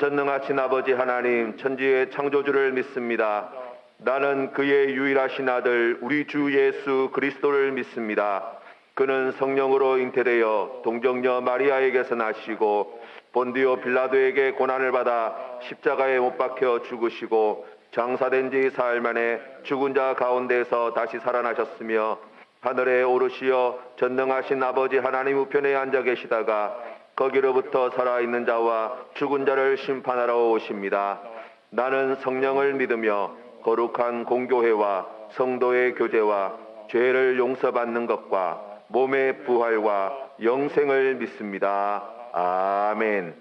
전능하신 아버지 하나님 천지의 창조주를 믿습니다. 나는 그의 유일하신 아들 우리 주 예수 그리스도를 믿습니다. 그는 성령으로 잉태되어 동정녀 마리아에게서 나시고 본디오 빌라도에게 고난을 받아 십자가에 못 박혀 죽으시고 장사된 지 사흘 만에 죽은 자 가운데서 다시 살아나셨으며 하늘에 오르시어 전능하신 아버지 하나님 우편에 앉아 계시다가 거기로부터 살아있는 자와 죽은 자를 심판하러 오십니다. 나는 성령을 믿으며 거룩한 공교회와 성도의 교제와 죄를 용서받는 것과 몸의 부활과 영생을 믿습니다. 아멘.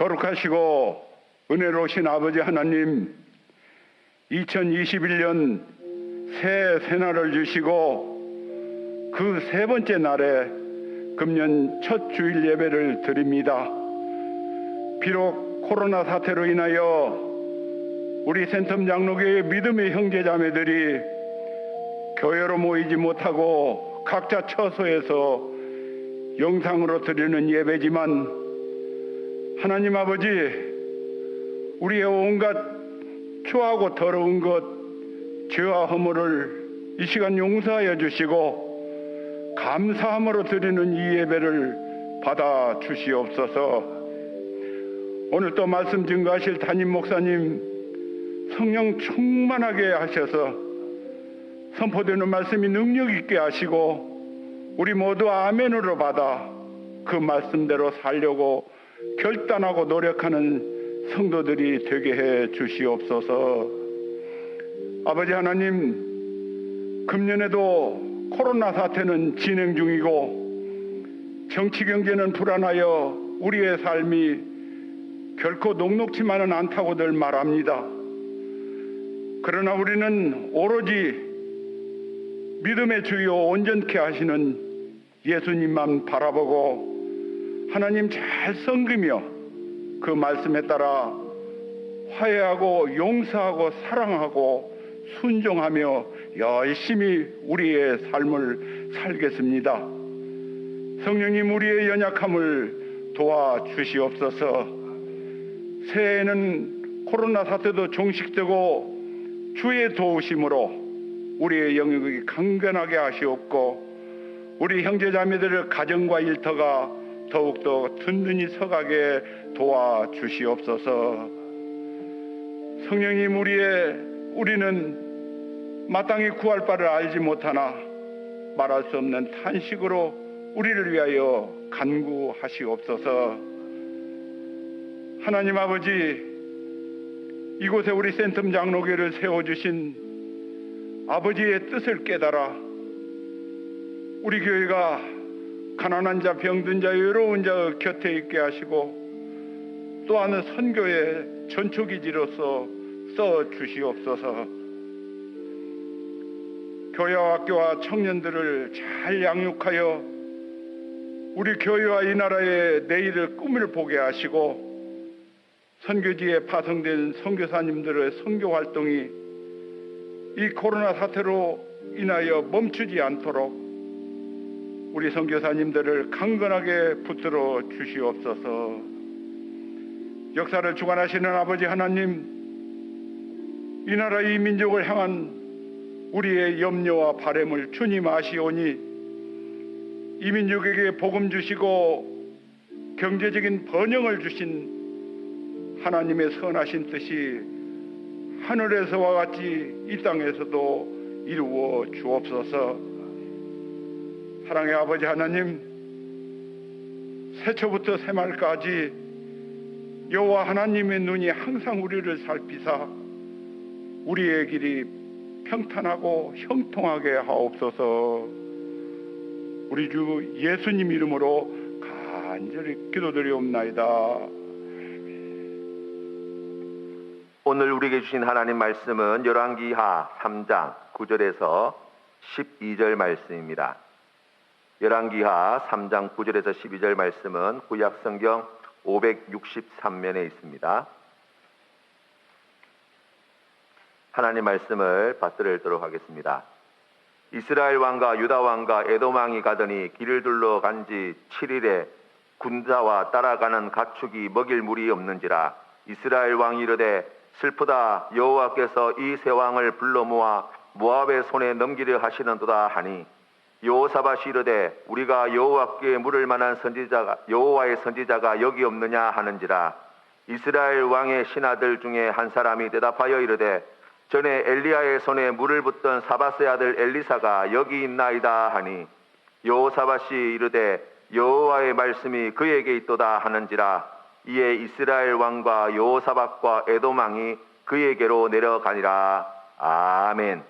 거룩하시고 은혜로우신 아버지 하나님, 2021년 새 새날을 주시고 그 세 번째 날에 금년 첫 주일 예배를 드립니다. 비록 코로나 사태로 인하여 우리 센텀 장로교의 믿음의 형제자매들이 교회로 모이지 못하고 각자 처소에서 영상으로 드리는 예배지만 하나님 아버지, 우리의 온갖 추하고 더러운 것, 죄와 허물을 이 시간 용서하여 주시고 감사함으로 드리는 이 예배를 받아 주시옵소서. 오늘 또 말씀 증거하실 담임 목사님 성령 충만하게 하셔서 선포되는 말씀이 능력 있게 하시고 우리 모두 아멘으로 받아 그 말씀대로 살려고 결단하고 노력하는 성도들이 되게 해 주시옵소서. 아버지 하나님, 금년에도 코로나 사태는 진행 중이고 정치 경제는 불안하여 우리의 삶이 결코 녹록지만은 않다고들 말합니다. 그러나 우리는 오로지 믿음의 주요 온전케 하시는 예수님만 바라보고 하나님 잘 섬기며 그 말씀에 따라 화해하고 용서하고 사랑하고 순종하며 열심히 우리의 삶을 살겠습니다. 성령님, 우리의 연약함을 도와주시옵소서. 새해에는 코로나 사태도 종식되고 주의 도우심으로 우리의 영역이 강건하게 하시옵고 우리 형제자매들의 가정과 일터가 더욱더 든든히 서가게 도와주시옵소서. 성령님, 우리는 마땅히 구할 바를 알지 못하나 말할 수 없는 탄식으로 우리를 위하여 간구하시옵소서. 하나님 아버지, 이곳에 우리 센텀 장로교를 세워주신 아버지의 뜻을 깨달아 우리 교회가 가난한 자, 병든 자, 외로운 자 곁에 있게 하시고 또한 선교의 전초기지로서 써주시옵소서. 교회와 학교와 청년들을 잘 양육하여 우리 교회와 이 나라의 내일을 꿈을 보게 하시고 선교지에 파송된 선교사님들의 선교 활동이 이 코로나 사태로 인하여 멈추지 않도록 우리 선교사님들을 강건하게 붙들어 주시옵소서. 역사를 주관하시는 아버지 하나님, 이 나라 이 민족을 향한 우리의 염려와 바램을 주님 아시오니 이 민족에게 복음 주시고 경제적인 번영을 주신 하나님의 선하신 뜻이 하늘에서와 같이 이 땅에서도 이루어 주옵소서. 사랑의 아버지 하나님, 새초부터 새말까지 여호와 하나님의 눈이 항상 우리를 살피사 우리의 길이 평탄하고 형통하게 하옵소서. 우리 주 예수님 이름으로 간절히 기도드리옵나이다. 오늘 우리에게 주신 하나님 말씀은 열왕기하 3장 9절에서 12절 말씀입니다. 열왕기하 3장 9절에서 12절 말씀은 구약성경 563면에 있습니다. 하나님 말씀을 받들어 읽도록 하겠습니다. 이스라엘 왕과 유다 왕과 에돔 왕이 가더니 길을 둘러 간지 7일에 군자와 따라가는 가축이 먹일 물이 없는지라. 이스라엘 왕이 이르되 슬프다, 여호와께서 이 세 왕을 불러 모아 모압의 손에 넘기려 하시는도다 하니, 여호사밧이 이르되 우리가 여호와께 물을 만한 선지자가 여호와의 선지자가 여기 없느냐 하는지라. 이스라엘 왕의 신하들 중에 한 사람이 대답하여 이르되 전에 엘리야의 손에 물을 붓던 사밧의 아들 엘리사가 여기 있나이다 하니, 여호사밧이 이르되 여호와의 말씀이 그에게 있도다 하는지라. 이에 이스라엘 왕과 여호사밧과 에돔 왕이 그에게로 내려가니라. 아멘.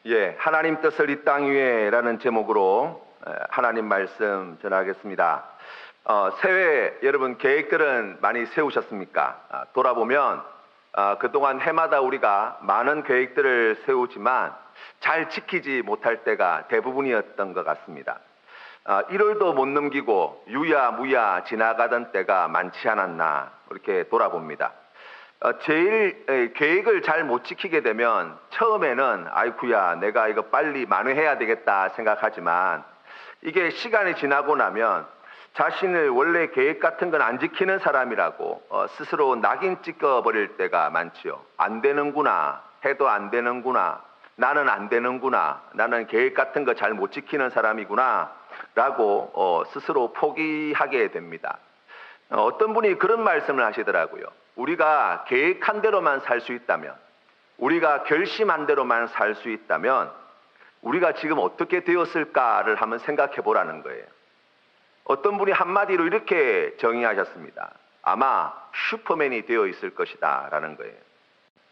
예, 하나님 뜻을 이 땅 위에라는 제목으로 하나님 말씀 전하겠습니다. 새해 여러분 계획들은 많이 세우셨습니까? 돌아보면 그동안 해마다 우리가 많은 계획들을 세우지만 잘 지키지 못할 때가 대부분이었던 것 같습니다. 1월도 못 넘기고 유야무야 지나가던 때가 많지 않았나 이렇게 돌아봅니다. 제일 계획을 잘 못 지키게 되면 처음에는 아이쿠야 내가 이거 빨리 만회해야 되겠다 생각하지만 이게 시간이 지나고 나면 자신을 원래 계획 같은 건 안 지키는 사람이라고 스스로 낙인 찍어버릴 때가 많지요. 안 되는구나, 해도 안 되는구나, 나는 안 되는구나, 나는 계획 같은 거 잘 못 지키는 사람이구나 라고 스스로 포기하게 됩니다. 어떤 분이 그런 말씀을 하시더라고요. 우리가 계획한 대로만 살 수 있다면, 우리가 결심한 대로만 살 수 있다면 우리가 지금 어떻게 되었을까를 한번 생각해 보라는 거예요. 어떤 분이 한마디로 이렇게 정의하셨습니다. 아마 슈퍼맨이 되어 있을 것이다 라는 거예요.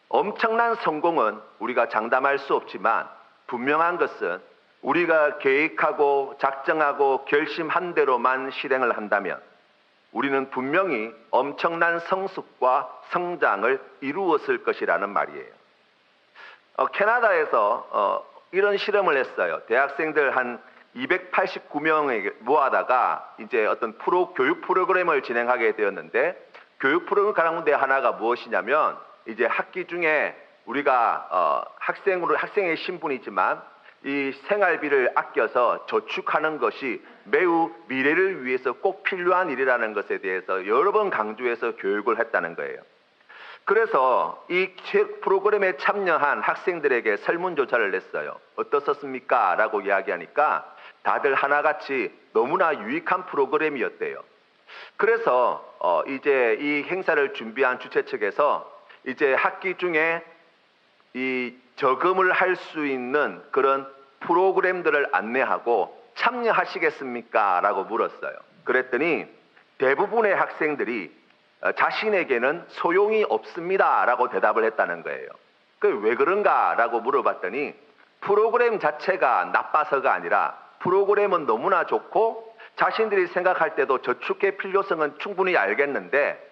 엄청난 성공은 우리가 장담할 수 없지만 분명한 것은 우리가 계획하고 작정하고 결심한 대로만 실행을 한다면 우리는 분명히 엄청난 성숙과 성장을 이루었을 것이라는 말이에요. 캐나다에서 이런 실험을 했어요. 대학생들 한 289명에게 모아다가 이제 어떤 교육 프로그램을 진행하게 되었는데 교육 프로그램 가운데 하나가 무엇이냐면 이제 학기 중에 우리가 학생의 신분이지만 이 생활비를 아껴서 저축하는 것이 매우 미래를 위해서 꼭 필요한 일이라는 것에 대해서 여러 번 강조해서 교육을 했다는 거예요. 그래서 이 프로그램에 참여한 학생들에게 설문조사를 냈어요. 어떻습니까? 라고 이야기하니까 다들 하나같이 너무나 유익한 프로그램이었대요. 그래서 이제 이 행사를 준비한 주최 측에서 이제 학기 중에 이 저금을 할 수 있는 그런 프로그램들을 안내하고 참여하시겠습니까? 라고 물었어요. 그랬더니 대부분의 학생들이 자신에게는 소용이 없습니다 라고 대답을 했다는 거예요. 왜 그런가 라고 물어봤더니 프로그램 자체가 나빠서가 아니라 프로그램은 너무나 좋고 자신들이 생각할 때도 저축의 필요성은 충분히 알겠는데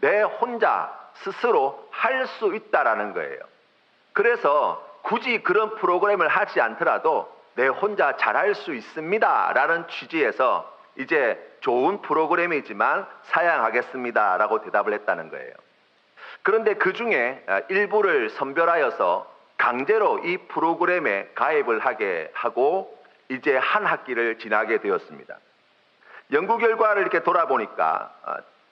내 혼자 스스로 할 수 있다라는 거예요. 그래서 굳이 그런 프로그램을 하지 않더라도 내 혼자 잘할 수 있습니다 라는 취지에서 이제 좋은 프로그램이지만 사양하겠습니다 라고 대답을 했다는 거예요. 그런데 그 중에 일부를 선별하여서 강제로 이 프로그램에 가입을 하게 하고 이제 한 학기를 지나게 되었습니다. 연구 결과를 이렇게 돌아보니까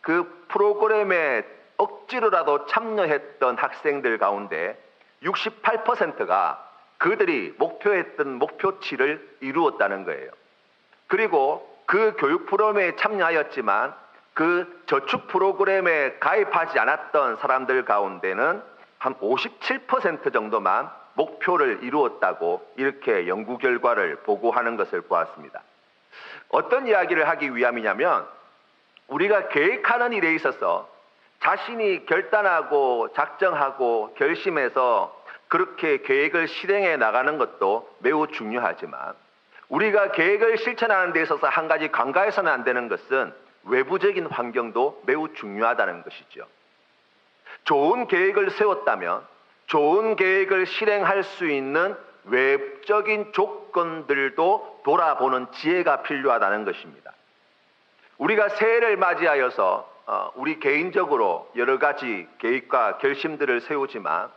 그 프로그램에 억지로라도 참여했던 학생들 가운데 68%가 그들이 목표했던 목표치를 이루었다는 거예요. 그리고 그 교육 프로그램에 참여하였지만 그 저축 프로그램에 가입하지 않았던 사람들 가운데는 한 57% 정도만 목표를 이루었다고 이렇게 연구 결과를 보고하는 것을 보았습니다. 어떤 이야기를 하기 위함이냐면 우리가 계획하는 일에 있어서 자신이 결단하고 작정하고 결심해서 그렇게 계획을 실행해 나가는 것도 매우 중요하지만 우리가 계획을 실천하는 데 있어서 한 가지 간과해서는 안 되는 것은 외부적인 환경도 매우 중요하다는 것이죠. 좋은 계획을 세웠다면 좋은 계획을 실행할 수 있는 외적인 조건들도 돌아보는 지혜가 필요하다는 것입니다. 우리가 새해를 맞이하여서 우리 개인적으로 여러 가지 계획과 결심들을 세우지만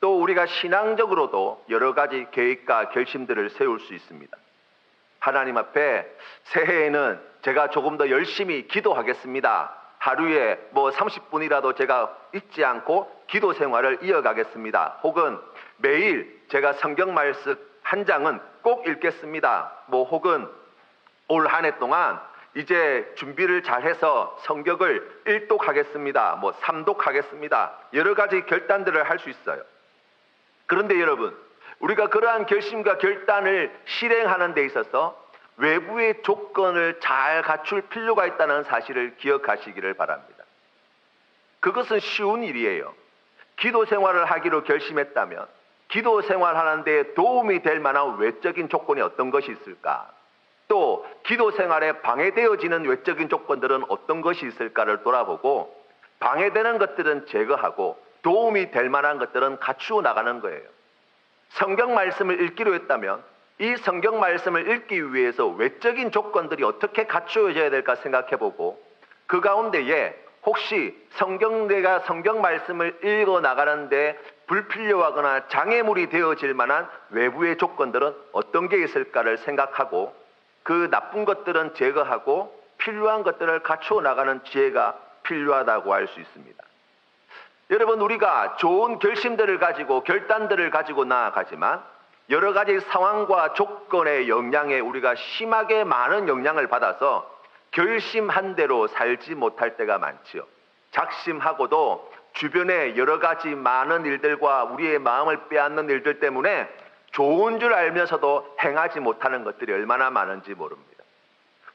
또 우리가 신앙적으로도 여러 가지 계획과 결심들을 세울 수 있습니다. 하나님 앞에 새해에는 제가 조금 더 열심히 기도하겠습니다. 하루에 30분이라도 제가 잊지 않고 기도 생활을 이어가겠습니다. 혹은 매일 제가 성경 말씀 한 장은 꼭 읽겠습니다. 혹은 올 한 해 동안 이제 준비를 잘해서 성경을 1독하겠습니다. 3독하겠습니다. 여러 가지 결단들을 할 수 있어요. 그런데 여러분, 우리가 그러한 결심과 결단을 실행하는 데 있어서 외부의 조건을 잘 갖출 필요가 있다는 사실을 기억하시기를 바랍니다. 그것은 쉬운 일이에요. 기도 생활을 하기로 결심했다면 기도 생활하는 데 도움이 될 만한 외적인 조건이 어떤 것이 있을까? 또 기도 생활에 방해되어지는 외적인 조건들은 어떤 것이 있을까를 돌아보고 방해되는 것들은 제거하고 도움이 될 만한 것들은 갖추어 나가는 거예요. 성경 말씀을 읽기로 했다면 이 성경 말씀을 읽기 위해서 외적인 조건들이 어떻게 갖추어져야 될까 생각해보고 그 가운데에 혹시 내가 성경 말씀을 읽어 나가는데 불필요하거나 장애물이 되어질 만한 외부의 조건들은 어떤 게 있을까를 생각하고 그 나쁜 것들은 제거하고 필요한 것들을 갖추어 나가는 지혜가 필요하다고 할 수 있습니다. 여러분, 우리가 좋은 결심들을 가지고 결단들을 가지고 나아가지만 여러 가지 상황과 조건의 영향에 우리가 심하게 많은 영향을 받아서 결심한 대로 살지 못할 때가 많지요. 작심하고도 주변에 여러 가지 많은 일들과 우리의 마음을 빼앗는 일들 때문에 좋은 줄 알면서도 행하지 못하는 것들이 얼마나 많은지 모릅니다.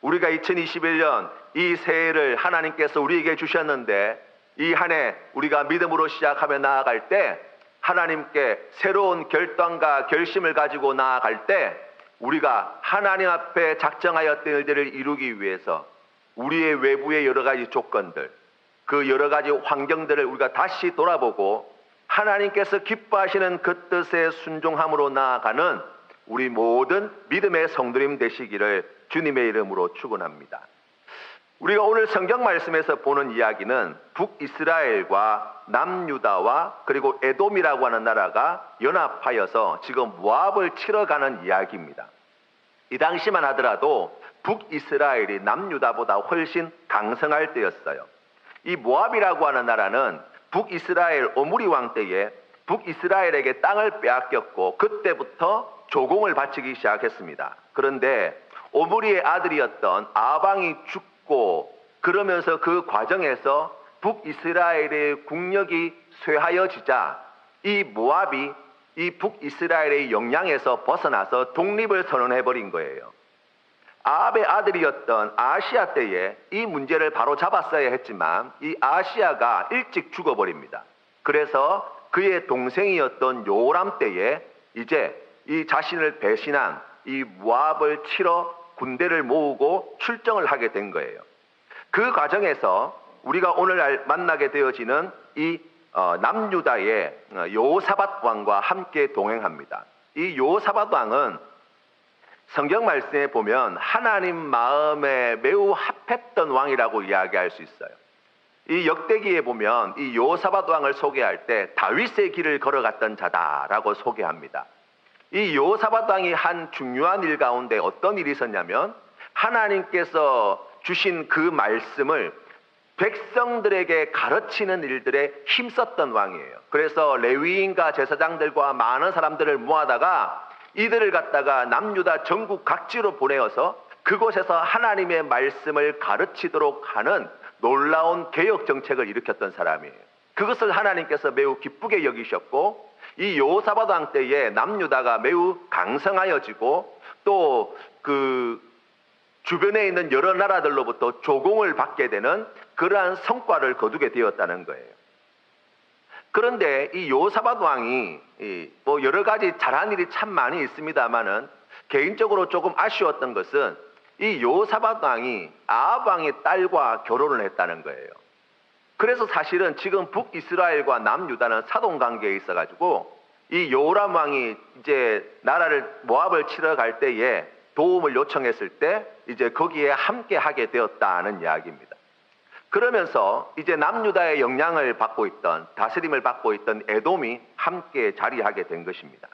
우리가 2021년 이 새해를 하나님께서 우리에게 주셨는데 이 한 해 우리가 믿음으로 시작하며 나아갈 때 하나님께 새로운 결단과 결심을 가지고 나아갈 때 우리가 하나님 앞에 작정하였던 일들을 이루기 위해서 우리의 외부의 여러 가지 조건들, 그 여러 가지 환경들을 우리가 다시 돌아보고 하나님께서 기뻐하시는 그 뜻에 순종함으로 나아가는 우리 모든 믿음의 성도님 되시기를 주님의 이름으로 축원합니다. 우리가 오늘 성경 말씀에서 보는 이야기는 북이스라엘과 남유다와 그리고 에돔이라고 하는 나라가 연합하여서 지금 모압을 치러 가는 이야기입니다. 이 당시만 하더라도 북이스라엘이 남유다보다 훨씬 강성할 때였어요. 이 모압이라고 하는 나라는 북이스라엘 오므리 왕 때에 북이스라엘에게 땅을 빼앗겼고 그때부터 조공을 바치기 시작했습니다. 그런데 오므리의 아들이었던 아방이 죽고 그러면서 그 과정에서 북이스라엘의 국력이 쇠하여지자 이 모압이 이 북이스라엘의 영향에서 벗어나서 독립을 선언해버린 거예요. 아합의 아들이었던 아하시아 때에 이 문제를 바로 잡았어야 했지만 이 아하시아가 일찍 죽어버립니다. 그래서 그의 동생이었던 요람 때에 이제 이 자신을 배신한 이 모압을 치러 군대를 모으고 출정을 하게 된 거예요. 그 과정에서 우리가 오늘 만나게 되어지는 이 남유다의 여호사밧 왕과 함께 동행합니다. 이 여호사밧 왕은 성경 말씀에 보면 하나님 마음에 매우 합했던 왕이라고 이야기할 수 있어요. 이 역대기에 보면 이 여호사밧 왕을 소개할 때 다윗의 길을 걸어갔던 자다라고 소개합니다. 이 여호사밧 왕이 한 중요한 일 가운데 어떤 일이 있었냐면 하나님께서 주신 그 말씀을 백성들에게 가르치는 일들에 힘썼던 왕이에요. 그래서 레위인과 제사장들과 많은 사람들을 모아다가 이들을 갖다가 남유다 전국 각지로 보내어서 그곳에서 하나님의 말씀을 가르치도록 하는 놀라운 개혁 정책을 일으켰던 사람이에요. 그것을 하나님께서 매우 기쁘게 여기셨고 이 여호사밧 왕 때에 남유다가 매우 강성하여지고 또 그 주변에 있는 여러 나라들로부터 조공을 받게 되는 그러한 성과를 거두게 되었다는 거예요. 그런데 이 여호사밧 왕이 뭐 여러 가지 잘한 일이 참 많이 있습니다만은 개인적으로 조금 아쉬웠던 것은 이 여호사밧 왕이 아합 왕의 딸과 결혼을 했다는 거예요. 그래서 사실은 지금 북이스라엘과 남유다는 사돈 관계에 있어가지고 이 요람 왕이 이제 나라를 모압을 치러 갈 때에 도움을 요청했을 때 이제 거기에 함께 하게 되었다는 이야기입니다. 그러면서 이제 남유다의 영향을 받고 있던 다스림을 받고 있던 에돔이 함께 자리하게 된 것입니다.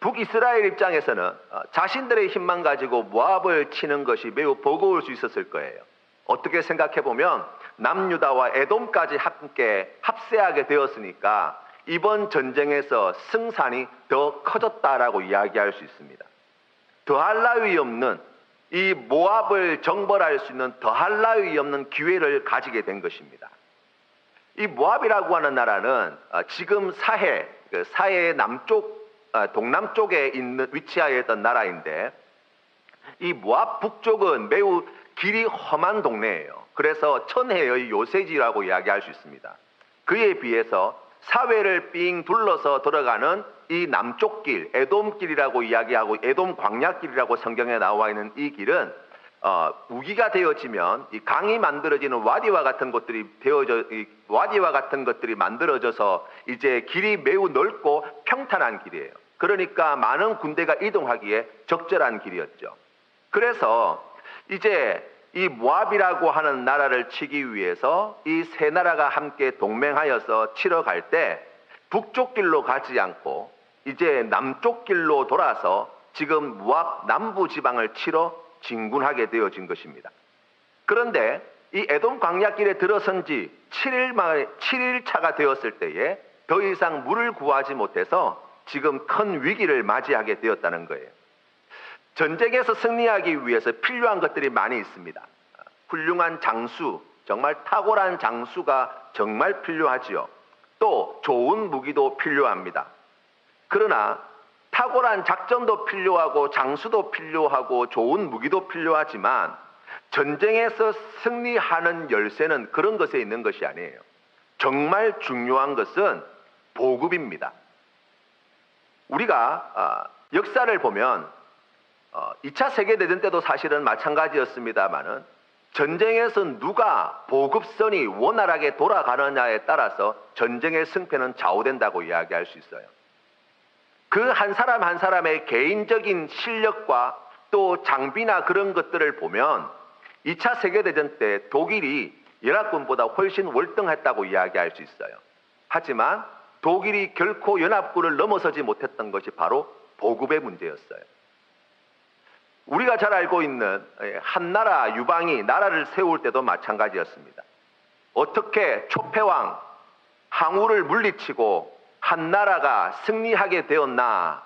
북이스라엘 입장에서는 자신들의 힘만 가지고 모압을 치는 것이 매우 버거울 수 있었을 거예요. 어떻게 생각해 보면 남유다와 에돔까지 함께 합세하게 되었으니까 이번 전쟁에서 승산이 더 커졌다라고 이야기할 수 있습니다. 더할 나위 없는 이 모압을 정벌할 수 있는 더할 나위 없는 기회를 가지게 된 것입니다. 이 모압이라고 하는 나라는 지금 사해의 남쪽, 동남쪽에 있는 위치하여 있던 나라인데 이 모압 북쪽은 매우 길이 험한 동네예요. 그래서 천혜의 요새지라고 이야기할 수 있습니다. 그에 비해서 사회를 삥 둘러서 들어가는 이 남쪽 길, 에돔길이라고 이야기하고 에돔 광야길이라고 성경에 나와 있는 이 길은 우기가 되어지면 이 강이 만들어지는 와디와 같은 것들이 만들어져서 이제 길이 매우 넓고 평탄한 길이에요. 그러니까 많은 군대가 이동하기에 적절한 길이었죠. 그래서 이제 이 모압이라고 하는 나라를 치기 위해서 이 세 나라가 함께 동맹하여서 치러 갈 때 북쪽 길로 가지 않고 이제 남쪽 길로 돌아서 지금 모압 남부 지방을 치러 진군하게 되어진 것입니다. 그런데 이 에돔 광야길에 들어선 지 7일차가 되었을 때에 더 이상 물을 구하지 못해서 지금 큰 위기를 맞이하게 되었다는 거예요. 전쟁에서 승리하기 위해서 필요한 것들이 많이 있습니다. 훌륭한 장수, 정말 탁월한 장수가 정말 필요하지요. 또 좋은 무기도 필요합니다. 그러나 탁월한 작전도 필요하고 장수도 필요하고 좋은 무기도 필요하지만 전쟁에서 승리하는 열쇠는 그런 것에 있는 것이 아니에요. 정말 중요한 것은 보급입니다. 우리가 역사를 보면 2차 세계대전 때도 사실은 마찬가지였습니다만은 전쟁에서 누가 보급선이 원활하게 돌아가느냐에 따라서 전쟁의 승패는 좌우된다고 이야기할 수 있어요. 그 한 사람 한 사람의 개인적인 실력과 또 장비나 그런 것들을 보면 2차 세계대전 때 독일이 연합군보다 훨씬 월등했다고 이야기할 수 있어요. 하지만 독일이 결코 연합군을 넘어서지 못했던 것이 바로 보급의 문제였어요. 우리가 잘 알고 있는 한나라 유방이 나라를 세울 때도 마찬가지였습니다. 어떻게 초패왕 항우를 물리치고 한나라가 승리하게 되었나?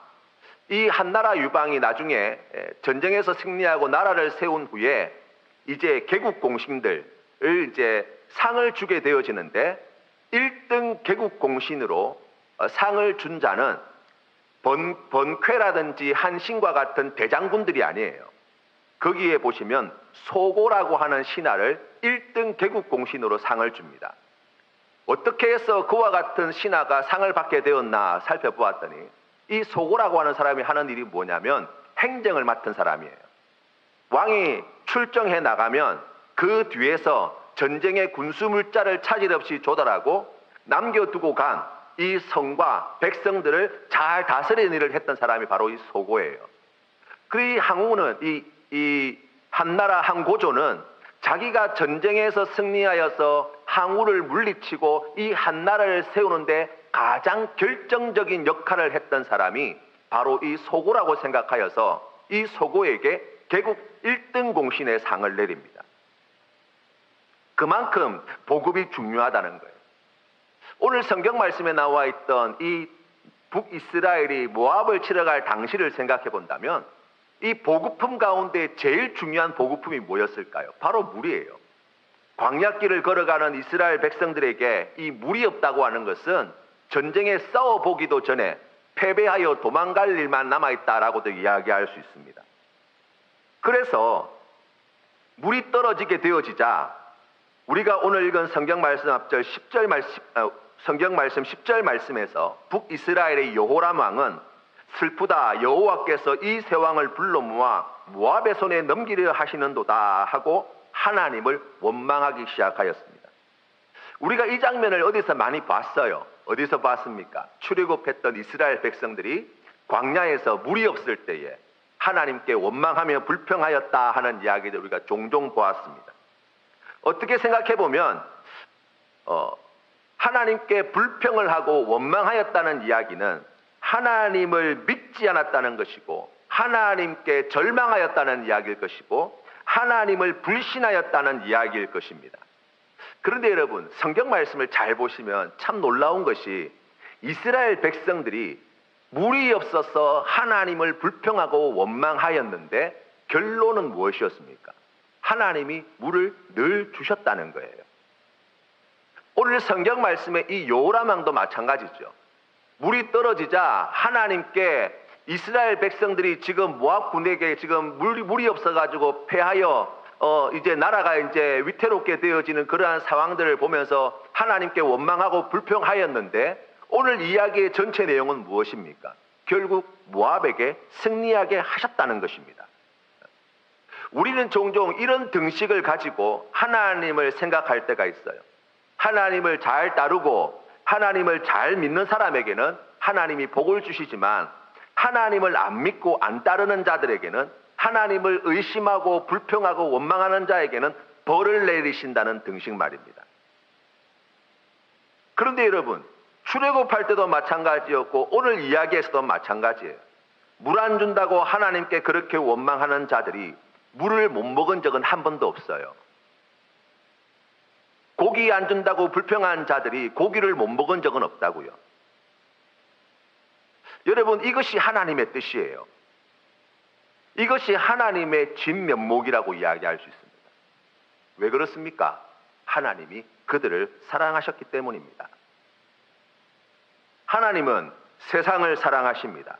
이 한나라 유방이 나중에 전쟁에서 승리하고 나라를 세운 후에 이제 개국 공신들을 이제 상을 주게 되어지는데 1등 개국 공신으로 상을 준 자는 번쾌라든지 한신과 같은 대장군들이 아니에요. 거기에 보시면 소고라고 하는 신하를 1등 개국 공신으로 상을 줍니다. 어떻게 해서 그와 같은 신하가 상을 받게 되었나 살펴보았더니 이 소고라고 하는 사람이 하는 일이 뭐냐면 행정을 맡은 사람이에요. 왕이 출정해 나가면 그 뒤에서 전쟁의 군수 물자를 차질 없이 조달하고 남겨두고 간 이 성과 백성들을 잘 다스리는 일을 했던 사람이 바로 이 소고예요. 그 항우는 이 한나라 항고조는 자기가 전쟁에서 승리하여서 항우를 물리치고 이 한나라를 세우는데 가장 결정적인 역할을 했던 사람이 바로 이 소고라고 생각하여서 이 소고에게 개국 1등 공신의 상을 내립니다. 그만큼 보급이 중요하다는 거예요. 오늘 성경 말씀에 나와 있던 이 북이스라엘이 모압을 치러 갈 당시를 생각해 본다면 이 보급품 가운데 제일 중요한 보급품이 뭐였을까요? 바로 물이에요. 광야길을 걸어가는 이스라엘 백성들에게 이 물이 없다고 하는 것은 전쟁에 싸워보기도 전에 패배하여 도망갈 일만 남아있다라고도 이야기할 수 있습니다. 그래서 물이 떨어지게 되어지자 우리가 오늘 읽은 성경 말씀 앞절 10절 성경 말씀 10절 말씀에서 북이스라엘의 여호람 왕은 슬프다 여호와께서 이 세 왕을 불러 모아 모압의 손에 넘기려 하시는도다 하고 하나님을 원망하기 시작하였습니다. 우리가 이 장면을 어디서 많이 봤어요? 어디서 봤습니까? 출애굽했던 이스라엘 백성들이 광야에서 물이 없을 때에 하나님께 원망하며 불평하였다 하는 이야기를 우리가 종종 보았습니다. 어떻게 생각해 보면 하나님께 불평을 하고 원망하였다는 이야기는 하나님을 믿지 않았다는 것이고 하나님께 절망하였다는 이야기일 것이고 하나님을 불신하였다는 이야기일 것입니다. 그런데 여러분 성경 말씀을 잘 보시면 참 놀라운 것이 이스라엘 백성들이 물이 없어서 하나님을 불평하고 원망하였는데 결론은 무엇이었습니까? 하나님이 물을 늘 주셨다는 거예요. 오늘 성경 말씀의 이 여호람 왕도 마찬가지죠. 물이 떨어지자 하나님께 이스라엘 백성들이 지금 모압 군에게 지금 물이 없어가지고 패하여 이제 나라가 이제 위태롭게 되어지는 그러한 상황들을 보면서 하나님께 원망하고 불평하였는데 오늘 이야기의 전체 내용은 무엇입니까? 결국 모압에게 승리하게 하셨다는 것입니다. 우리는 종종 이런 등식을 가지고 하나님을 생각할 때가 있어요. 하나님을 잘 따르고 하나님을 잘 믿는 사람에게는 하나님이 복을 주시지만 하나님을 안 믿고 안 따르는 자들에게는 하나님을 의심하고 불평하고 원망하는 자에게는 벌을 내리신다는 등식 말입니다. 그런데 여러분, 출애굽할 때도 마찬가지였고 오늘 이야기에서도 마찬가지예요. 물 안 준다고 하나님께 그렇게 원망하는 자들이 물을 못 먹은 적은 한 번도 없어요. 고기 안 준다고 불평한 자들이 고기를 못 먹은 적은 없다고요. 여러분, 이것이 하나님의 뜻이에요. 이것이 하나님의 진면목이라고 이야기할 수 있습니다. 왜 그렇습니까? 하나님이 그들을 사랑하셨기 때문입니다. 하나님은 세상을 사랑하십니다.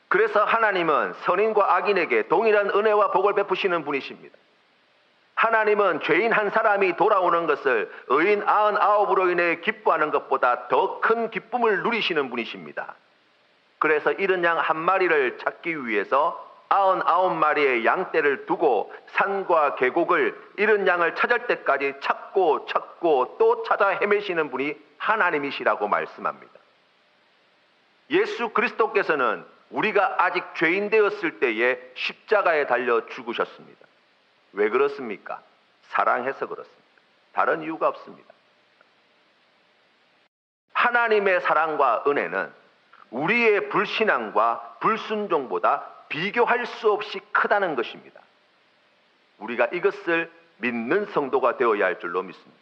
그래서 하나님은 선인과 악인에게 동일한 은혜와 복을 베푸시는 분이십니다. 하나님은 죄인 한 사람이 돌아오는 것을 의인 99으로 인해 기뻐하는 것보다 더 큰 기쁨을 누리시는 분이십니다. 그래서 이른 양 한 마리를 찾기 위해서 99마리의 양떼를 두고 산과 계곡을 이른 양을 찾을 때까지 찾고 또 찾아 헤매시는 분이 하나님이시라고 말씀합니다. 예수 그리스도께서는 우리가 아직 죄인 되었을 때에 십자가에 달려 죽으셨습니다. 왜 그렇습니까? 사랑해서 그렇습니다. 다른 이유가 없습니다. 하나님의 사랑과 은혜는 우리의 불신앙과 불순종보다 비교할 수 없이 크다는 것입니다. 우리가 이것을 믿는 성도가 되어야 할 줄로 믿습니다.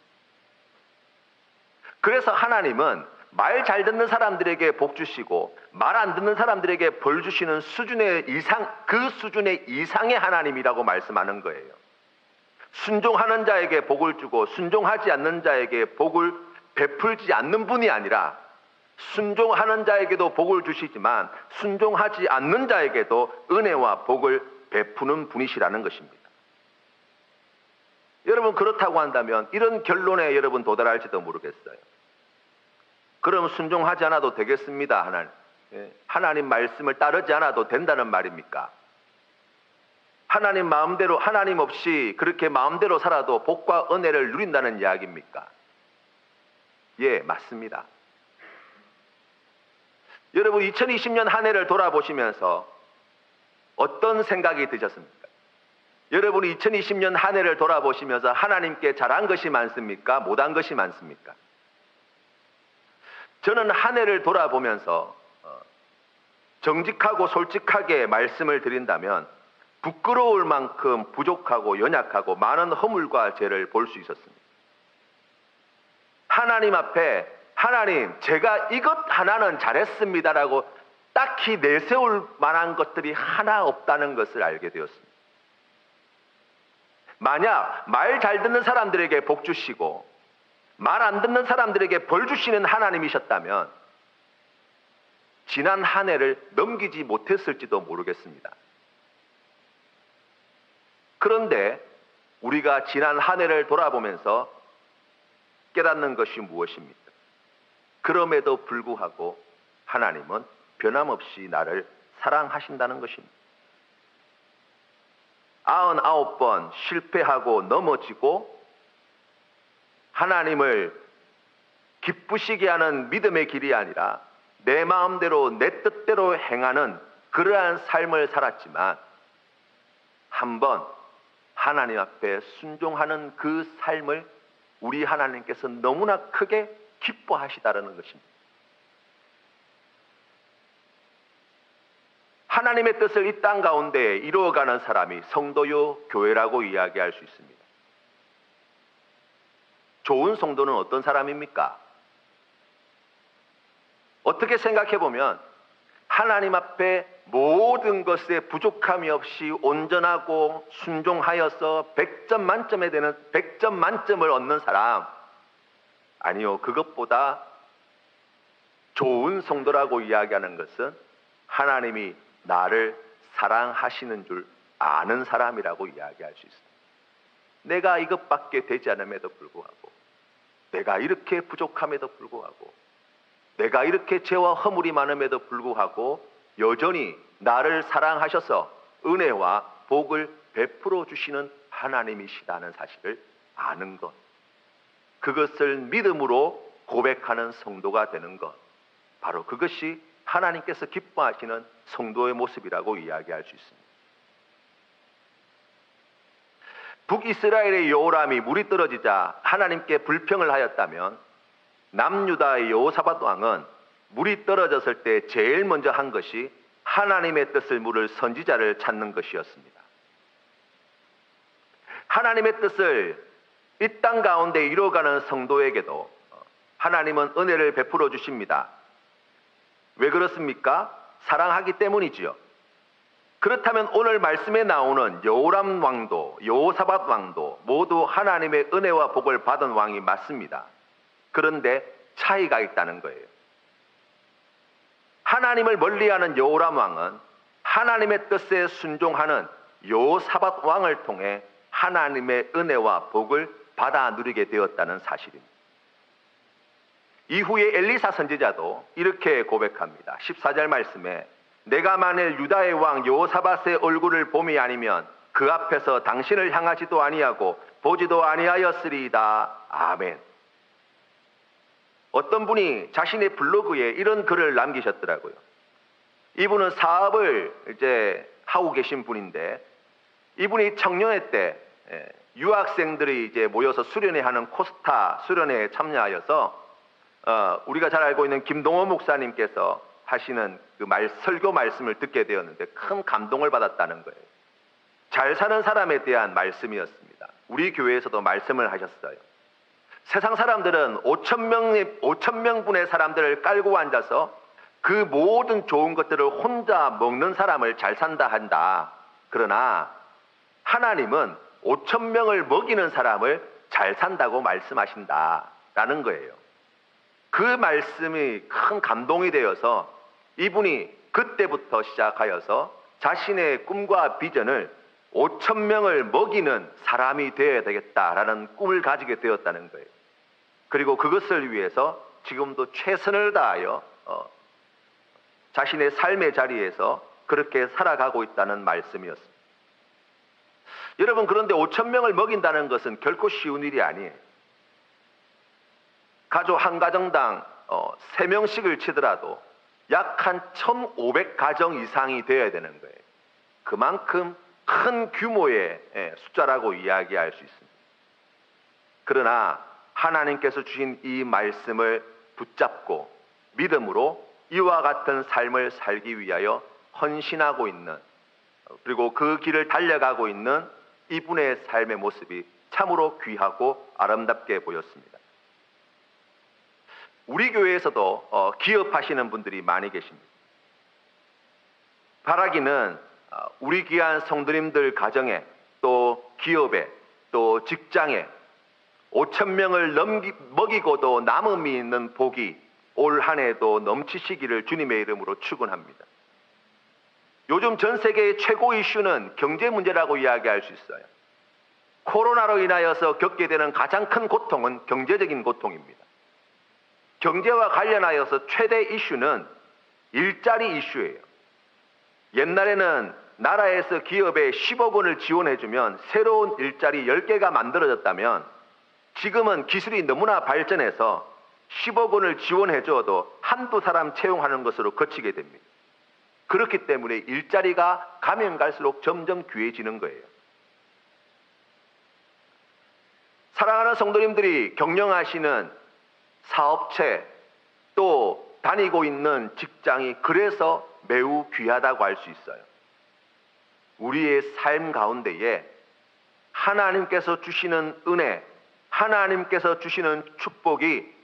그래서 하나님은 말 잘 듣는 사람들에게 복 주시고 말 안 듣는 사람들에게 벌 주시는 수준의 이상, 그 수준의 이상의 하나님이라고 말씀하는 거예요. 순종하는 자에게 복을 주고 순종하지 않는 자에게 복을 베풀지 않는 분이 아니라 순종하는 자에게도 복을 주시지만 순종하지 않는 자에게도 은혜와 복을 베푸는 분이시라는 것입니다. 여러분, 그렇다고 한다면 이런 결론에 여러분 도달할지도 모르겠어요. 그럼 순종하지 않아도 되겠습니다, 하나님. 하나님 말씀을 따르지 않아도 된다는 말입니까? 하나님 마음대로, 하나님 없이 그렇게 마음대로 살아도 복과 은혜를 누린다는 이야기입니까? 예, 맞습니다. 여러분, 2020년 한 해를 돌아보시면서 어떤 생각이 드셨습니까? 여러분이 2020년 한 해를 돌아보시면서 하나님께 잘한 것이 많습니까? 못한 것이 많습니까? 저는 한 해를 돌아보면서 정직하고 솔직하게 말씀을 드린다면 부끄러울 만큼 부족하고 연약하고 많은 허물과 죄를 볼 수 있었습니다. 하나님 앞에 하나님, 제가 이것 하나는 잘했습니다라고 딱히 내세울 만한 것들이 하나 없다는 것을 알게 되었습니다. 만약 말 잘 듣는 사람들에게 복 주시고 말 안 듣는 사람들에게 벌 주시는 하나님이셨다면 지난 한 해를 넘기지 못했을지도 모르겠습니다. 그런데 우리가 지난 한 해를 돌아보면서 깨닫는 것이 무엇입니까? 그럼에도 불구하고 하나님은 변함없이 나를 사랑하신다는 것입니다. 99번 실패하고 넘어지고 하나님을 기쁘시게 하는 믿음의 길이 아니라 내 마음대로 내 뜻대로 행하는 그러한 삶을 살았지만 한번 하나님 앞에 순종하는 그 삶을 우리 하나님께서 너무나 크게 기뻐하시다라는 것입니다. 하나님의 뜻을 이 땅 가운데 이루어가는 사람이 성도요 교회라고 이야기할 수 있습니다. 좋은 성도는 어떤 사람입니까? 어떻게 생각해 보면 하나님 앞에 모든 것에 부족함이 없이 온전하고 순종하여서 100점 만점에 되는 100점 만점을 얻는 사람, 아니요, 그것보다 좋은 성도라고 이야기하는 것은 하나님이 나를 사랑하시는 줄 아는 사람이라고 이야기할 수 있습니다. 내가 이것밖에 되지 않음에도 불구하고, 내가 이렇게 부족함에도 불구하고, 내가 이렇게 죄와 허물이 많음에도 불구하고 여전히 나를 사랑하셔서 은혜와 복을 베풀어 주시는 하나님이시다는 사실을 아는 것, 그것을 믿음으로 고백하는 성도가 되는 것, 바로 그것이 하나님께서 기뻐하시는 성도의 모습이라고 이야기할 수 있습니다. 북이스라엘의 여호람이 물이 떨어지자 하나님께 불평을 하였다면, 남유다의 여호사밧 왕은 물이 떨어졌을 때 제일 먼저 한 것이 하나님의 뜻을 물을 선지자를 찾는 것이었습니다. 하나님의 뜻을 이 땅 가운데 이루어가는 성도에게도 하나님은 은혜를 베풀어 주십니다. 왜 그렇습니까? 사랑하기 때문이지요. 그렇다면 오늘 말씀에 나오는 여호람 왕도, 여호사밧 왕도 모두 하나님의 은혜와 복을 받은 왕이 맞습니다. 그런데 차이가 있다는 거예요. 하나님을 멀리하는 여호람 왕은 하나님의 뜻에 순종하는 여호사밧 왕을 통해 하나님의 은혜와 복을 받아 누리게 되었다는 사실입니다. 이후에 엘리사 선지자도 이렇게 고백합니다. 14절 말씀에 내가 만일 유다의 왕 여호사밧의 얼굴을 봄이 아니면 그 앞에서 당신을 향하지도 아니하고 보지도 아니하였으리이다. 아멘. 어떤 분이 자신의 블로그에 이런 글을 남기셨더라고요. 이분은 사업을 이제 하고 계신 분인데, 이분이 청년회 때 유학생들이 이제 모여서 수련회 하는 코스타 수련회에 참여하여서 우리가 잘 알고 있는 김동호 목사님께서 하시는 그 설교 말씀을 듣게 되었는데 큰 감동을 받았다는 거예요. 잘 사는 사람에 대한 말씀이었습니다. 우리 교회에서도 말씀을 하셨어요. 세상 사람들은 5,000명분의 사람들을 깔고 앉아서 그 모든 좋은 것들을 혼자 먹는 사람을 잘 산다 한다. 그러나 하나님은 5,000명을 먹이는 사람을 잘 산다고 말씀하신다라는 거예요. 그 말씀이 큰 감동이 되어서 이분이 그때부터 시작하여서 자신의 꿈과 비전을 5,000명을 먹이는 사람이 되어야 되겠다라는 꿈을 가지게 되었다는 거예요. 그리고 그것을 위해서 지금도 최선을 다하여 자신의 삶의 자리에서 그렇게 살아가고 있다는 말씀이었습니다. 여러분, 그런데 5,000명을 먹인다는 것은 결코 쉬운 일이 아니에요. 가족 한 가정당 3명씩을 치더라도 약 한 1,500가정 이상이 되어야 되는 거예요. 그만큼 큰 규모의 숫자라고 이야기할 수 있습니다. 그러나 하나님께서 주신 이 말씀을 붙잡고 믿음으로 이와 같은 삶을 살기 위하여 헌신하고 있는, 그리고 그 길을 달려가고 있는 이분의 삶의 모습이 참으로 귀하고 아름답게 보였습니다. 우리 교회에서도 기업하시는 분들이 많이 계십니다. 바라기는 우리 귀한 성도님들 가정에, 또 기업에, 또 직장에 5,000명을 먹이고도 남음이 있는 복이 올 한 해도 넘치시기를 주님의 이름으로 축원합니다. 요즘 전 세계의 최고 이슈는 경제 문제라고 이야기할 수 있어요. 코로나로 인하여서 겪게 되는 가장 큰 고통은 경제적인 고통입니다. 경제와 관련하여서 최대 이슈는 일자리 이슈예요. 옛날에는 나라에서 기업에 10억 원을 지원해주면 새로운 일자리 10개가 만들어졌다면, 지금은 기술이 너무나 발전해서 10억 원을 지원해줘도 한두 사람 채용하는 것으로 그치게 됩니다. 그렇기 때문에 일자리가 가면 갈수록 점점 귀해지는 거예요. 사랑하는 성도님들이 경영하시는 사업체, 또 다니고 있는 직장이 그래서 매우 귀하다고 할 수 있어요. 우리의 삶 가운데에 하나님께서 주시는 은혜, 하나님께서 주시는 축복이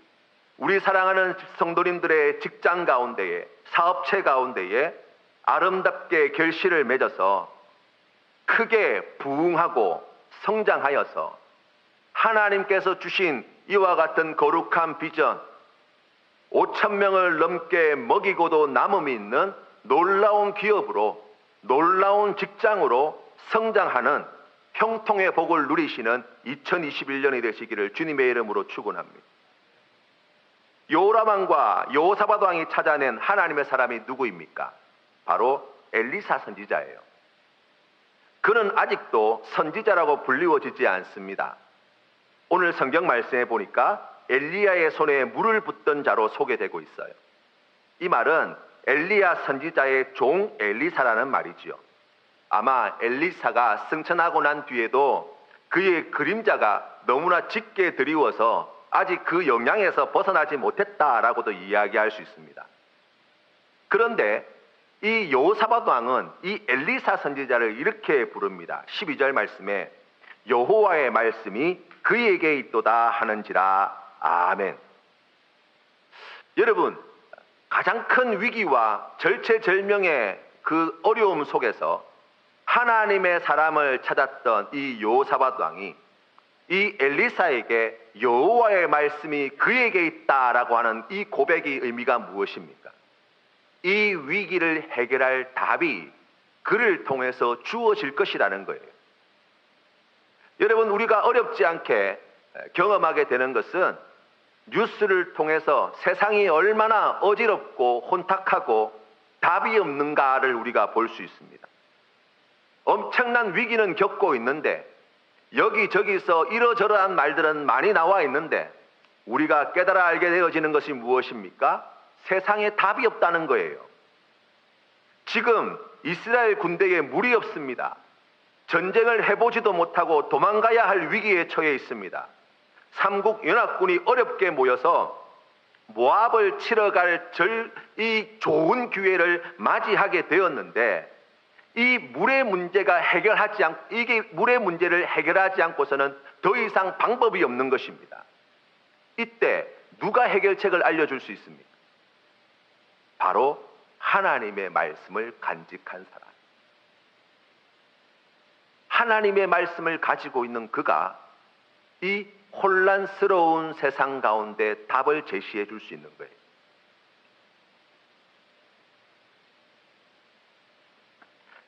우리 사랑하는 성도님들의 직장 가운데에, 사업체 가운데에 아름답게 결실을 맺어서 크게 부흥하고 성장하여서 하나님께서 주신 이와 같은 거룩한 비전, 5,000명을 넘게 먹이고도 남음이 있는 놀라운 기업으로, 놀라운 직장으로 성장하는 형통의 복을 누리시는 2021년이 되시기를 주님의 이름으로 축원합니다. 요람왕과 여호사밧 왕이 찾아낸 하나님의 사람이 누구입니까? 바로 엘리사 선지자예요. 그는 아직도 선지자라고 불리워지지 않습니다. 오늘 성경 말씀에 보니까 엘리야의 손에 물을 붓던 자로 소개되고 있어요. 이 말은 엘리야 선지자의 종 엘리사라는 말이지요. 아마 엘리사가 승천하고 난 뒤에도 그의 그림자가 너무나 짙게 드리워서 아직 그 영향에서 벗어나지 못했다라고도 이야기할 수 있습니다. 그런데 이 여호사밧 왕은 이 엘리사 선지자를 이렇게 부릅니다. 12절 말씀에 여호와의 말씀이 그에게 있도다 하는지라. 아멘. 여러분, 가장 큰 위기와 절체절명의 그 어려움 속에서 하나님의 사람을 찾았던 이 여호사밧 왕이 이 엘리사에게 여호와의 말씀이 그에게 있다라고 하는 이 고백의 의미가 무엇입니까? 이 위기를 해결할 답이 그를 통해서 주어질 것이라는 거예요. 여러분, 우리가 어렵지 않게 경험하게 되는 것은 뉴스를 통해서 세상이 얼마나 어지럽고 혼탁하고 답이 없는가를 우리가 볼 수 있습니다. 엄청난 위기는 겪고 있는데 여기저기서 이러저러한 말들은 많이 나와 있는데 우리가 깨달아 알게 되어지는 것이 무엇입니까? 세상에 답이 없다는 거예요. 지금 이스라엘 군대에 물이 없습니다. 전쟁을 해보지도 못하고 도망가야 할 위기에 처해 있습니다. 삼국 연합군이 어렵게 모여서 모압을 치러 갈 이 좋은 기회를 맞이하게 되었는데 이 물의 문제가 이게 물의 문제를 해결하지 않고서는 더 이상 방법이 없는 것입니다. 이때 누가 해결책을 알려줄 수 있습니까? 바로 하나님의 말씀을 간직한 사람. 하나님의 말씀을 가지고 있는 그가 이 혼란스러운 세상 가운데 답을 제시해 줄 수 있는 거예요.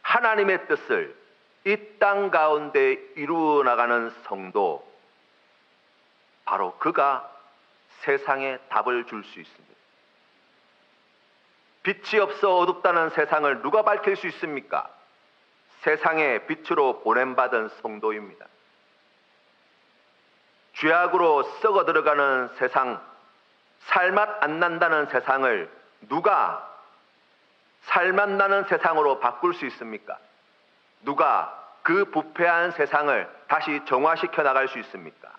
하나님의 뜻을 이 땅 가운데 이루어 나가는 성도, 바로 그가 세상에 답을 줄 수 있습니다. 빛이 없어 어둡다는 세상을 누가 밝힐 수 있습니까? 세상에 빛으로 보냄받은 성도입니다. 죄악으로 썩어 들어가는 세상, 살맛 안 난다는 세상을 누가 살맛 나는 세상으로 바꿀 수 있습니까? 누가 그 부패한 세상을 다시 정화시켜 나갈 수 있습니까?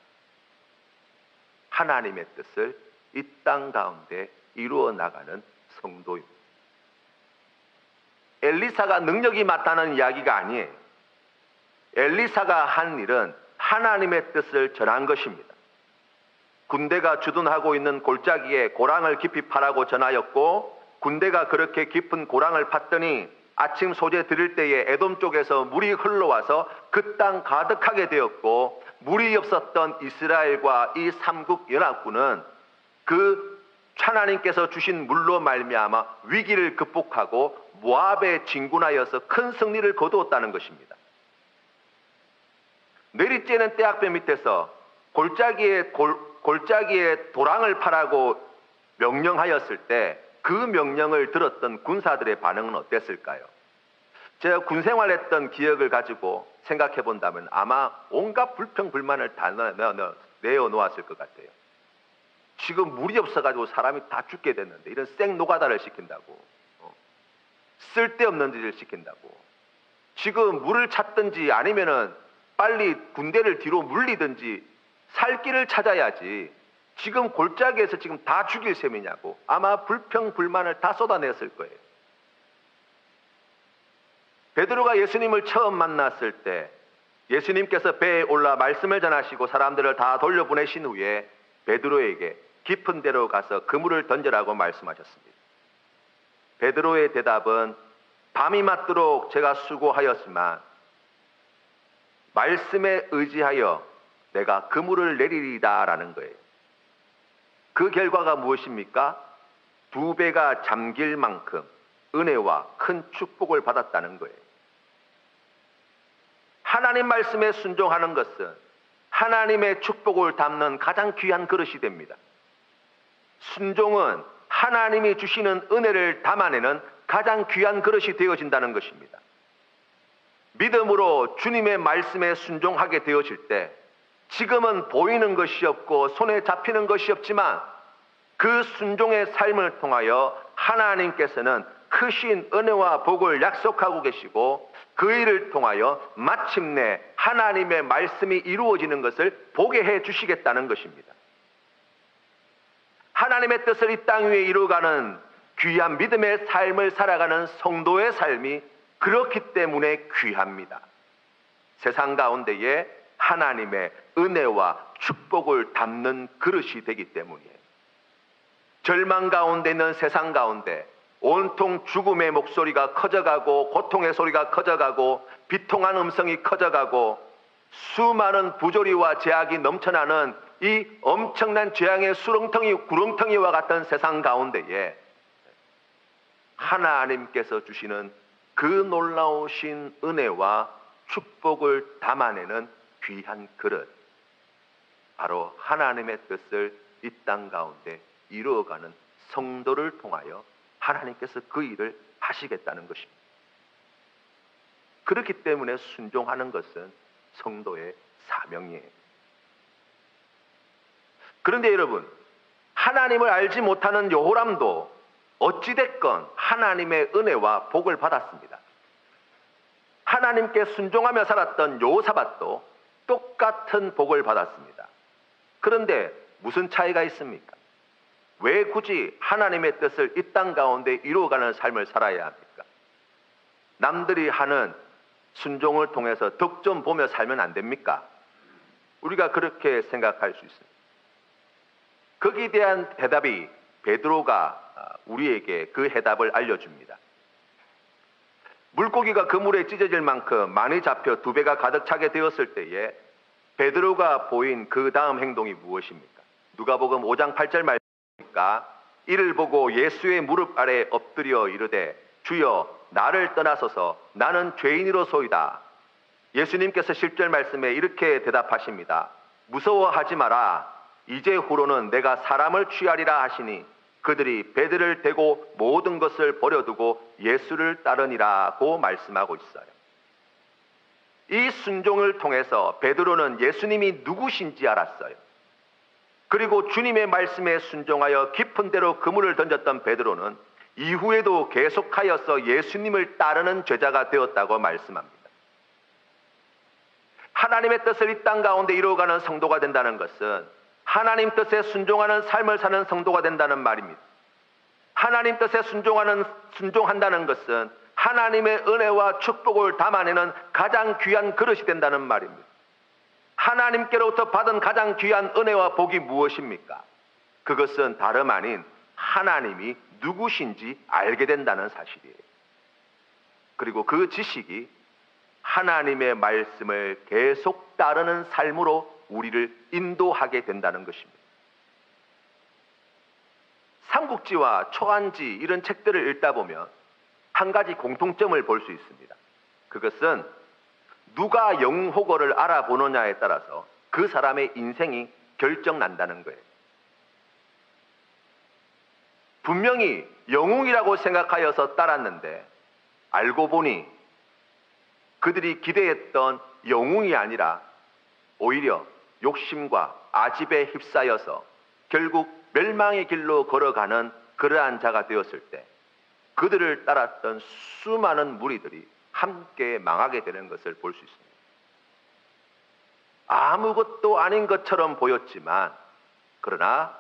하나님의 뜻을 이 땅 가운데 이루어 나가는 성도입니다. 엘리사가 능력이 많다는 이야기가 아니에요. 엘리사가 한 일은 하나님의 뜻을 전한 것입니다. 군대가 주둔하고 있는 골짜기에 고랑을 깊이 파라고 전하였고, 군대가 그렇게 깊은 고랑을 팠더니 아침 소재 드릴 때에 에돔 쪽에서 물이 흘러와서 그 땅 가득하게 되었고, 물이 없었던 이스라엘과 이 삼국 연합군은 그 하나님께서 주신 물로 말미암아 위기를 극복하고 모압에 진군하여서 큰 승리를 거두었다는 것입니다. 내리쬐는 떼약볕 밑에서 골짜기에 도랑을 파라고 명령하였을 때 그 명령을 들었던 군사들의 반응은 어땠을까요? 제가 군 생활했던 기억을 가지고 생각해 본다면 아마 온갖 불평 불만을 다 내어놓았을 것 같아요. 지금 물이 없어가지고 사람이 다 죽게 됐는데 이런 생노가다를 시킨다고, 쓸데없는 짓을 시킨다고, 지금 물을 찾든지 아니면은 빨리 군대를 뒤로 물리든지 살 길을 찾아야지 지금 골짜기에서 지금 다 죽일 셈이냐고 아마 불평 불만을 다 쏟아냈을 거예요. 베드로가 예수님을 처음 만났을 때 예수님께서 배에 올라 말씀을 전하시고 사람들을 다 돌려보내신 후에 베드로에게 깊은 데로 가서 그물을 던져라고 말씀하셨습니다. 베드로의 대답은 밤이 맞도록 제가 수고하였지만 말씀에 의지하여 내가 그물을 내리리다 라는 거예요. 그 결과가 무엇입니까? 2배가 잠길 만큼 은혜와 큰 축복을 받았다는 거예요. 하나님 말씀에 순종하는 것은 하나님의 축복을 담는 가장 귀한 그릇이 됩니다. 순종은 하나님이 주시는 은혜를 담아내는 가장 귀한 그릇이 되어진다는 것입니다. 믿음으로 주님의 말씀에 순종하게 되어질 때 지금은 보이는 것이 없고 손에 잡히는 것이 없지만 그 순종의 삶을 통하여 하나님께서는 크신 은혜와 복을 약속하고 계시고 그 일을 통하여 마침내 하나님의 말씀이 이루어지는 것을 보게 해 주시겠다는 것입니다. 하나님의 뜻을 이 땅 위에 이루어가는 귀한 믿음의 삶을 살아가는 성도의 삶이 그렇기 때문에 귀합니다. 세상 가운데에 하나님의 은혜와 축복을 담는 그릇이 되기 때문이에요. 절망 가운데 있는 세상 가운데 온통 죽음의 목소리가 커져가고 고통의 소리가 커져가고 비통한 음성이 커져가고 수많은 부조리와 제약이 넘쳐나는 이 엄청난 재앙의 구렁텅이와 같은 세상 가운데에 하나님께서 주시는 그 놀라우신 은혜와 축복을 담아내는 귀한 그릇, 바로 하나님의 뜻을 이 땅 가운데 이루어가는 성도를 통하여 하나님께서 그 일을 하시겠다는 것입니다. 그렇기 때문에 순종하는 것은 성도의 사명이에요. 그런데 여러분, 하나님을 알지 못하는 여호람도 어찌됐건 하나님의 은혜와 복을 받았습니다. 하나님께 순종하며 살았던 여호사밧도 똑같은 복을 받았습니다. 그런데 무슨 차이가 있습니까? 왜 굳이 하나님의 뜻을 이 땅 가운데 이루어가는 삶을 살아야 합니까? 남들이 하는 순종을 통해서 덕 좀 보며 살면 안 됩니까? 우리가 그렇게 생각할 수 있습니다. 거기에 대한 대답이 베드로가 우리에게 그 해답을 알려줍니다. 물고기가 그물에 찢어질 만큼 많이 잡혀 두 배가 가득 차게 되었을 때에 베드로가 보인 그 다음 행동이 무엇입니까? 누가복음 5장 8절 말씀입니까? 이를 보고 예수의 무릎 아래 엎드려 이르되 주여 나를 떠나소서 나는 죄인이로소이다. 예수님께서 10절 말씀에 이렇게 대답하십니다. 무서워하지 마라. 이제 후로는 내가 사람을 취하리라 하시니 그들이 배들을 대고 모든 것을 버려두고 예수를 따르니라고 말씀하고 있어요. 이 순종을 통해서 베드로는 예수님이 누구신지 알았어요. 그리고 주님의 말씀에 순종하여 깊은 데로 그물을 던졌던 베드로는 이후에도 계속하여서 예수님을 따르는 제자가 되었다고 말씀합니다. 하나님의 뜻을 이 땅 가운데 이루어가는 성도가 된다는 것은 하나님 뜻에 순종하는 삶을 사는 성도가 된다는 말입니다. 하나님 뜻에 순종한다는 것은 하나님의 은혜와 축복을 담아내는 가장 귀한 그릇이 된다는 말입니다. 하나님께로부터 받은 가장 귀한 은혜와 복이 무엇입니까? 그것은 다름 아닌 하나님이 누구신지 알게 된다는 사실이에요. 그리고 그 지식이 하나님의 말씀을 계속 따르는 삶으로 우리를 인도하게 된다는 것입니다. 삼국지와 초안지 이런 책들을 읽다 보면 한 가지 공통점을 볼 수 있습니다. 그것은 누가 영호거를 알아보느냐에 따라서 그 사람의 인생이 결정난다는 거예요. 분명히 영웅이라고 생각하여서 따랐는데 알고 보니 그들이 기대했던 영웅이 아니라 오히려 욕심과 아집에 휩싸여서 결국 멸망의 길로 걸어가는 그러한 자가 되었을 때 그들을 따랐던 수많은 무리들이 함께 망하게 되는 것을 볼 수 있습니다. 아무것도 아닌 것처럼 보였지만 그러나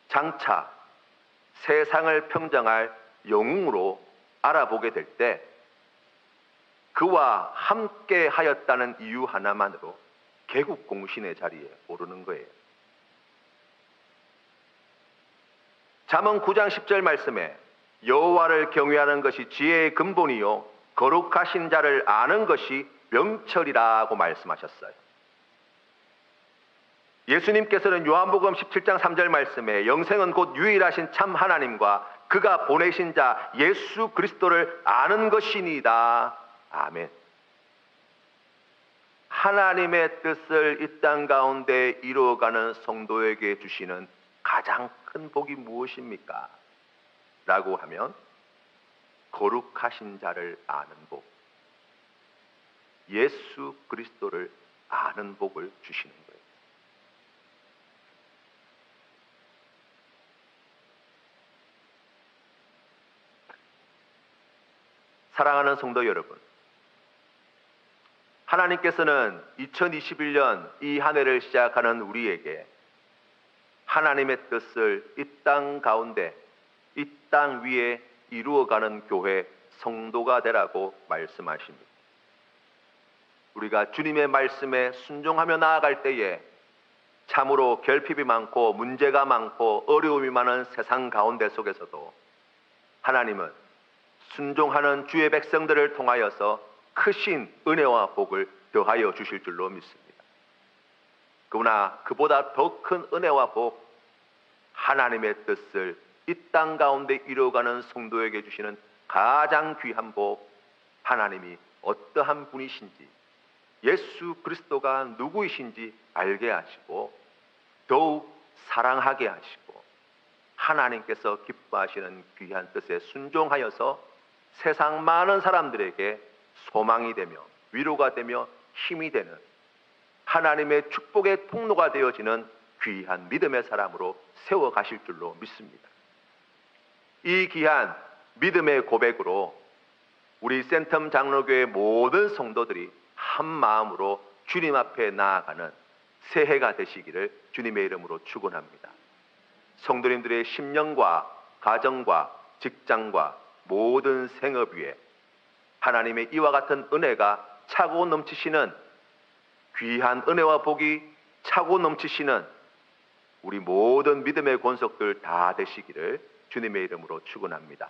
장차 세상을 평정할 영웅으로 알아보게 될 때 그와 함께 하였다는 이유 하나만으로 개국공신의 자리에 오르는 거예요. 잠언 9장 10절 말씀에 여호와를 경외하는 것이 지혜의 근본이요 거룩하신 자를 아는 것이 명철이라고 말씀하셨어요. 예수님께서는 요한복음 17장 3절 말씀에 영생은 곧 유일하신 참 하나님과 그가 보내신 자 예수 그리스도를 아는 것이니이다. 아멘. 하나님의 뜻을 이 땅 가운데 이루어가는 성도에게 주시는 가장 큰 복이 무엇입니까? 라고 하면 거룩하신 자를 아는 복, 예수 그리스도를 아는 복을 주시는 거예요. 사랑하는 성도 여러분, 하나님께서는 2021년 이 한 해를 시작하는 우리에게 하나님의 뜻을 이 땅 가운데, 이 땅 위에 이루어가는 교회 성도가 되라고 말씀하십니다. 우리가 주님의 말씀에 순종하며 나아갈 때에 참으로 결핍이 많고 문제가 많고 어려움이 많은 세상 가운데 속에서도 하나님은 순종하는 주의 백성들을 통하여서 크신 은혜와 복을 더하여 주실 줄로 믿습니다. 그러나 그보다 더 큰 은혜와 복, 하나님의 뜻을 이 땅 가운데 이루어가는 성도에게 주시는 가장 귀한 복, 하나님이 어떠한 분이신지, 예수 그리스도가 누구이신지 알게 하시고 더욱 사랑하게 하시고 하나님께서 기뻐하시는 귀한 뜻에 순종하여서 세상 많은 사람들에게 소망이 되며 위로가 되며 힘이 되는 하나님의 축복의 통로가 되어지는 귀한 믿음의 사람으로 세워가실 줄로 믿습니다. 이 귀한 믿음의 고백으로 우리 센텀 장로교회 모든 성도들이 한 마음으로 주님 앞에 나아가는 새해가 되시기를 주님의 이름으로 축원합니다. 성도님들의 심령과 가정과 직장과 모든 생업 위에 하나님의 이와 같은 은혜가 차고 넘치시는 귀한 은혜와 복이 차고 넘치시는 우리 모든 믿음의 권속들 다 되시기를 주님의 이름으로 축원합니다.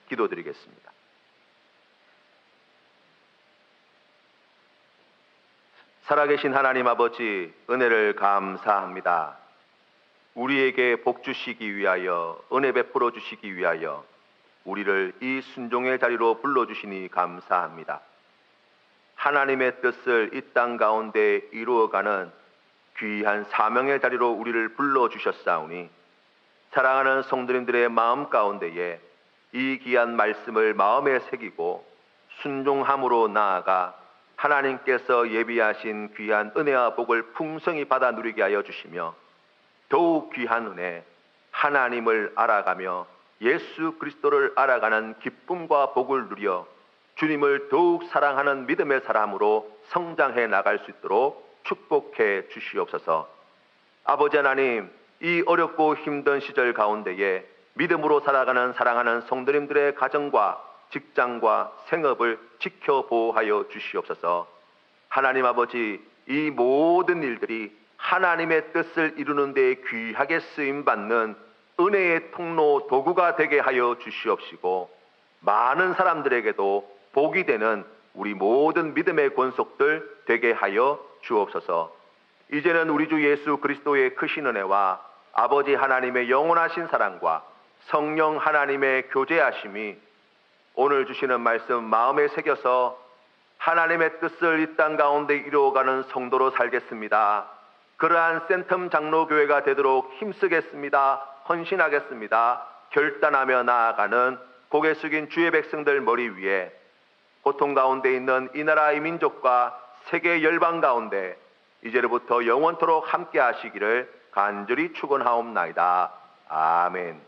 기도드리겠습니다. 살아계신 하나님 아버지, 은혜를 감사합니다. 우리에게 복 주시기 위하여, 은혜 베풀어 주시기 위하여 우리를 이 순종의 자리로 불러주시니 감사합니다. 하나님의 뜻을 이 땅 가운데 이루어가는 귀한 사명의 자리로 우리를 불러주셨사오니 사랑하는 성도님들의 마음 가운데에 이 귀한 말씀을 마음에 새기고 순종함으로 나아가 하나님께서 예비하신 귀한 은혜와 복을 풍성히 받아 누리게 하여 주시며 더욱 귀한 은혜, 하나님을 알아가며 예수 그리스도를 알아가는 기쁨과 복을 누려 주님을 더욱 사랑하는 믿음의 사람으로 성장해 나갈 수 있도록 축복해 주시옵소서. 아버지 하나님, 이 어렵고 힘든 시절 가운데에 믿음으로 살아가는 사랑하는 성도님들의 가정과 직장과 생업을 지켜보호하여 주시옵소서. 하나님 아버지, 이 모든 일들이 하나님의 뜻을 이루는 데 귀하게 쓰임받는 은혜의 통로 도구가 되게 하여 주시옵시고 많은 사람들에게도 복이 되는 우리 모든 믿음의 권속들 되게 하여 주옵소서. 이제는 우리 주 예수 그리스도의 크신 은혜와 아버지 하나님의 영원하신 사랑과 성령 하나님의 교제하심이 오늘 주시는 말씀 마음에 새겨서 하나님의 뜻을 이 땅 가운데 이루어가는 성도로 살겠습니다. 그러한 센텀 장로교회가 되도록 힘쓰겠습니다. 헌신하겠습니다. 결단하며 나아가는 고개 숙인 주의 백성들 머리 위에 고통 가운데 있는 이 나라 이 민족과 세계 열방 가운데 이제로부터 영원토록 함께 하시기를 간절히 축원하옵나이다. 아멘.